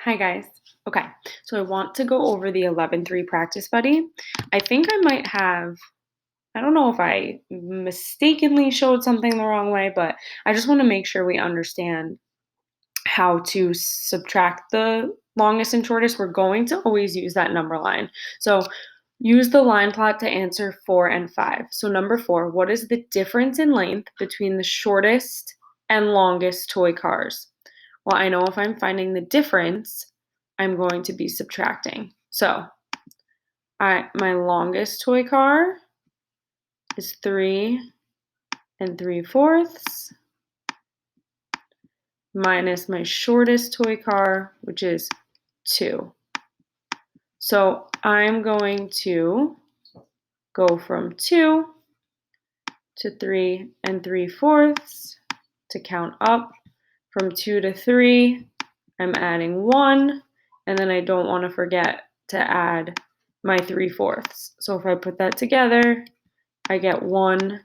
Hi guys. Okay, so I want to go over the 11-3 practice buddy. I think I might have, I don't know if I mistakenly showed something the wrong way, but I just want to make sure we understand how to subtract the longest and shortest. We're going to always use that number line. So use the line plot to answer 4 and 5. So number 4, what is the difference in length between the shortest and longest toy cars? Well, I know if I'm finding the difference, I'm going to be subtracting. So my longest toy car is 3 3/4 minus my shortest toy car, which is 2. So I'm going to go from 2 to 3 3/4 to count up. From 2 to 3, I'm adding 1, and then I don't want to forget to add my 3/4. So if I put that together, I get 1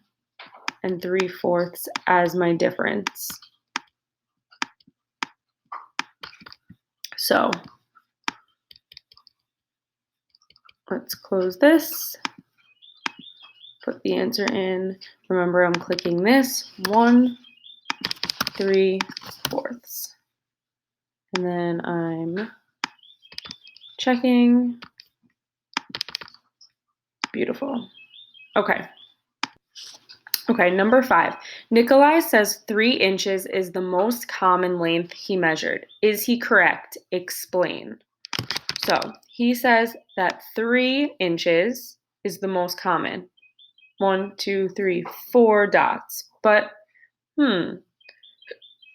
3/4 as my difference. So let's close this, put the answer in. Remember, I'm clicking this 1 3/4. And then I'm checking. Beautiful. Okay. Okay, number 5. Nikolai says 3 inches is the most common length he measured. Is he correct? Explain. So he says that 3 inches is the most common. 1, 2, 3, 4 dots. But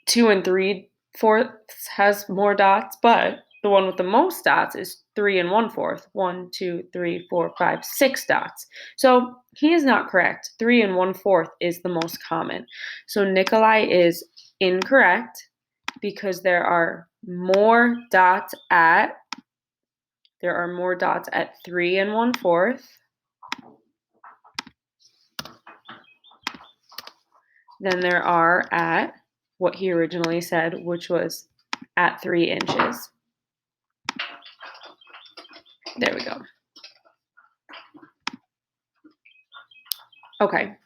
2 3/4 has more dots, but the one with the most dots is 3 1/4. 1, 2, 3, 4, 5, 6 dots. So he is not correct. 3 1/4 is the most common. So Nikolai is incorrect because there are more dots at 3 1/4 than there are at what he originally said, which was at 3 inches. There we go. Okay.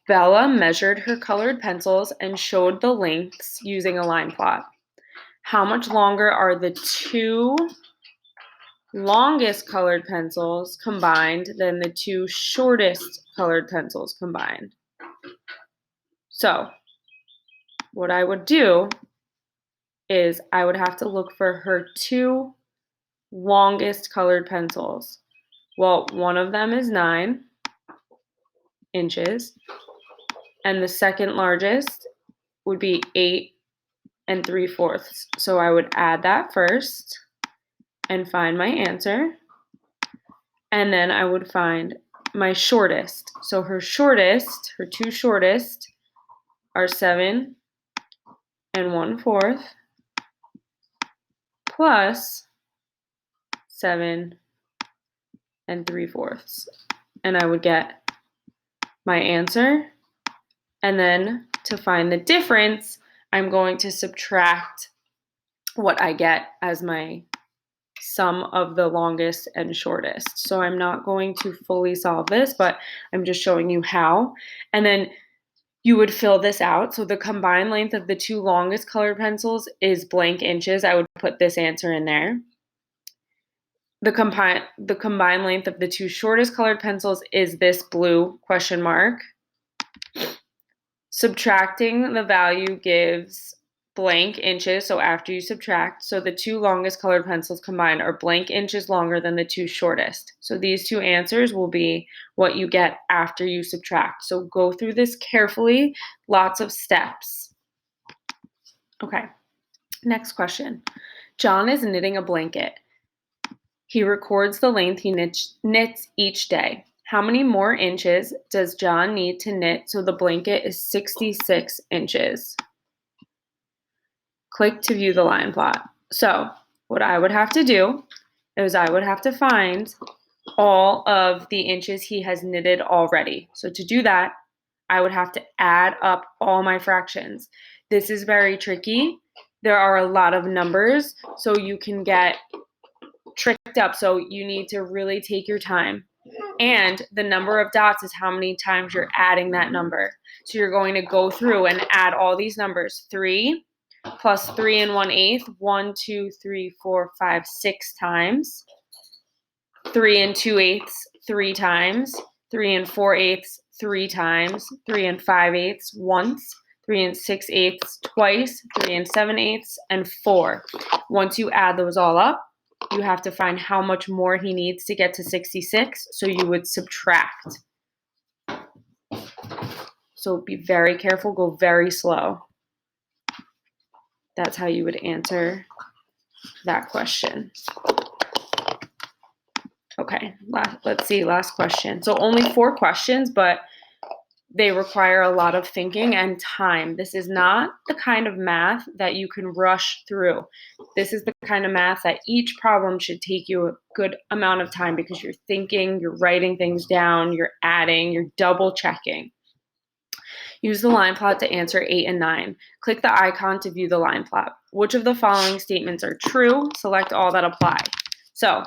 Bella measured her colored pencils and showed the lengths using a line plot. How much longer are the 2 longest colored pencils combined than the 2 shortest colored pencils combined? So, what I would do is I would have to look for her 2 longest colored pencils. Well, one of them is 9 inches, and the second largest would be 8 3/4. So I would add that first and find my answer. And then I would find my shortest. So her 2 shortest are 7 1/4 plus 7 3/4. And I would get my answer. And then to find the difference, I'm going to subtract what I get as my sum of the longest and shortest. So I'm not going to fully solve this, but I'm just showing you how. And then you would fill this out. So the combined length of the 2 longest colored pencils is blank inches. I would put this answer in there. The combined length of the 2 shortest colored pencils is this blue question mark. Subtracting the value gives blank inches, so after you subtract, so the 2 longest colored pencils combined are blank inches longer than the 2 shortest. So these 2 answers will be what you get after you subtract. So go through this carefully, lots of steps. Okay, next question. John is knitting a blanket. He records the length he knits each day. How many more inches does John need to knit so the blanket is 66 inches? Click to view the line plot. So what I would have to do is I would have to find all of the inches he has knitted already. So to do that, I would have to add up all my fractions. This is very tricky there are a lot of numbers, so you can get tricked up. So you need to really take your time. And the number of dots is how many times you're adding that number. So you're going to go through and add all these numbers. 3 plus 3 and 1/8, 1, 2, 3, 4, 5, 6 times. 3 and 2/8, 3 times. 3 and 4/8, 3 times. 3 and 5/8 once. 3 and 6/8 twice. 3 and 7/8 and 4. Once you add those all up, you have to find how much more he needs to get to 66, so you would subtract. So be very careful, go very slow. That's how you would answer that question. Okay, let's see, last question. So only 4 questions, but they require a lot of thinking and time. This is not the kind of math that you can rush through. This is the kind of math that each problem should take you a good amount of time because you're thinking, you're writing things down, you're adding, you're double checking. Use the line plot to answer 8 and 9. Click the icon to view the line plot. Which of the following statements are true? Select all that apply. So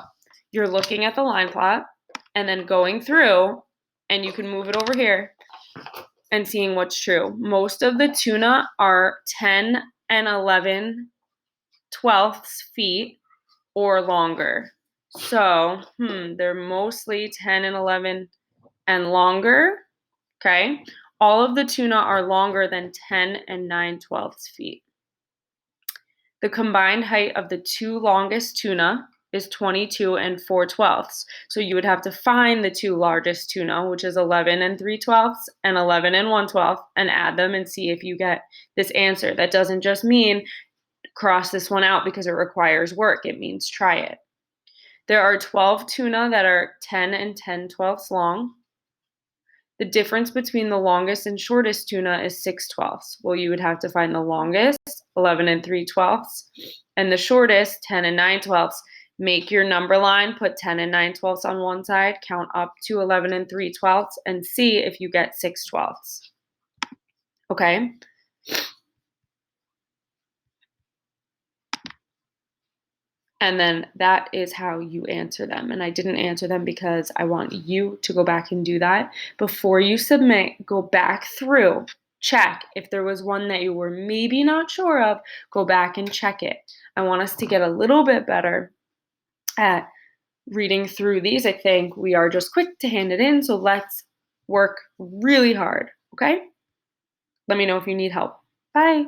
you're looking at the line plot and then going through, and you can move it over here and seeing what's true. Most of the tuna are 10 and 11/12 feet or longer. So, they're mostly 10 and 11 and longer, okay? All of the tuna are longer than 10 and 9/12 feet. The combined height of the 2 longest tuna is 22 and 4/12. So you would have to find the 2 largest tuna, which is 11 and 3/12 and 11 and 1/12, and add them and see if you get this answer. That doesn't just mean cross this one out because it requires work. It means try it. There are 12 tuna that are 10 and 10/12 long. The difference between the longest and shortest tuna is 6/12. Well, you would have to find the longest, 11 and 3/12, and the shortest, 10 and 9/12. Make your number line, put 10 and 9/12 on one side, count up to 11 and 3/12, and see if you get 6/12. Okay? And then that is how you answer them. And I didn't answer them because I want you to go back and do that. Before you submit, go back through, check. If there was one that you were maybe not sure of, go back and check it. I want us to get a little bit better at reading through these. I think we are just quick to hand it in, so let's work really hard, okay? Let me know if you need help. Bye.